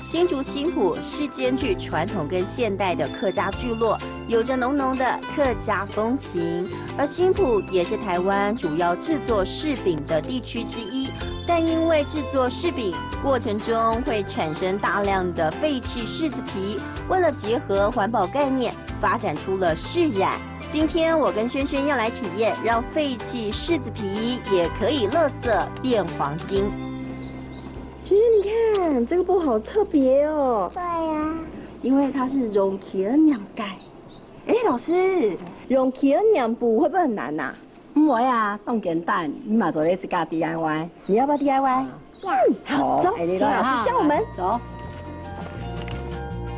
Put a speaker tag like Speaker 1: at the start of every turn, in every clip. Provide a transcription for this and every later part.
Speaker 1: 新竹新埔是兼具传统跟现代的客家聚落，有着浓浓的客家风情。而新埔也是台湾主要制作柿饼的地区之一，但因为制作柿饼过程中会产生大量的废弃柿子皮，为了结合环保概念，发展出了柿染。今天我跟轩轩要来体验，让废弃柿子皮也可以垃圾变黄金。
Speaker 2: 轩轩，你看这个布好特别哦。
Speaker 3: 对呀，
Speaker 2: 因为它是用起儿酿盖。哎，老师，用起儿酿布会不会很难呐？
Speaker 4: 唔会啊，咁简单，你嘛做你自家 DIY。
Speaker 2: 你要不要 DIY？好，走，请老师教我们。
Speaker 4: 走。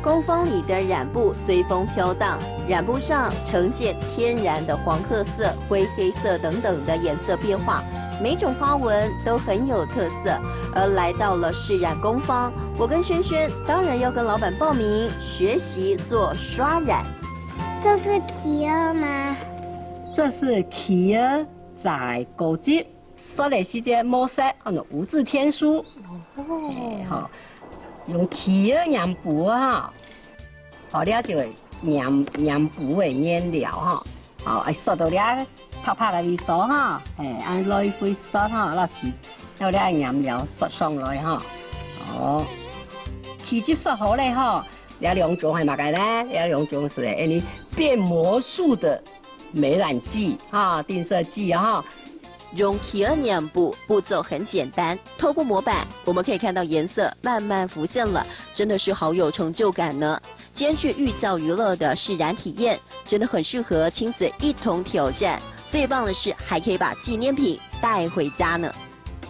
Speaker 1: 工坊里的染布随风飘荡，染布上呈现天然的黄褐色、灰黑色等等的颜色变化，每种花纹都很有特色。而来到了柿染工坊，我跟轩轩当然要跟老板报名学习做刷染。
Speaker 3: 这是皮儿吗？
Speaker 4: 这是皮儿在高级，说的是这模式，叫做无字天书。哦，好，用皮儿染布哈，好了就会染布的颜料哈，好，哎，刷到了拍拍的味素哈，哎，按来回刷哈，那皮。有啲染料刷上来哈，哦，皮接刷好咧哈，有两种系乜嘅咧？有两种是咧，你变魔术的美染剂啊，定色剂哈。
Speaker 1: 用皮儿染布步骤很简单，透过模板我们可以看到颜色慢慢浮现了，真的是好有成就感呢。兼具寓教于乐的柿染体验，真的很适合亲子一同挑战。最棒的是还可以把纪念品带回家呢。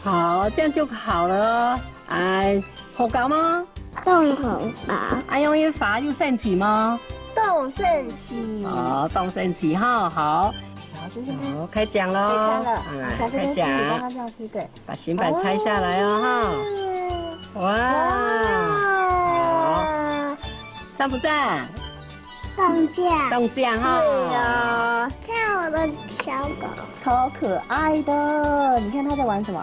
Speaker 4: 好，这样就好了。哎，好搞吗？
Speaker 3: 冻红法，
Speaker 4: 哎，用一法又升起吗？
Speaker 3: 冻圣起。
Speaker 4: 哦，冻升起哈，好。
Speaker 2: 好，轩轩，
Speaker 4: 好，开讲喽。
Speaker 2: 可以开了。下次跟师傅帮他教师，对。
Speaker 4: 把新板拆下来哦哈。哇！好，赞不赞？
Speaker 3: 放假。
Speaker 4: 冻酱哈。
Speaker 2: 对呀，
Speaker 3: 看我的小狗。
Speaker 2: 超可爱的。你看它在玩什么？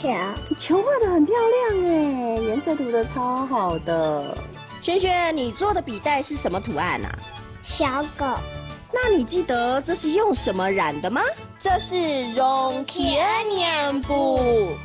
Speaker 3: 球。
Speaker 2: 球画的很漂亮哎，颜色涂的超好的。
Speaker 1: 轩轩，你做的笔袋是什么图案啊？
Speaker 3: 小狗。
Speaker 1: 那你记得这是用什么染的吗？这是用皮儿染布。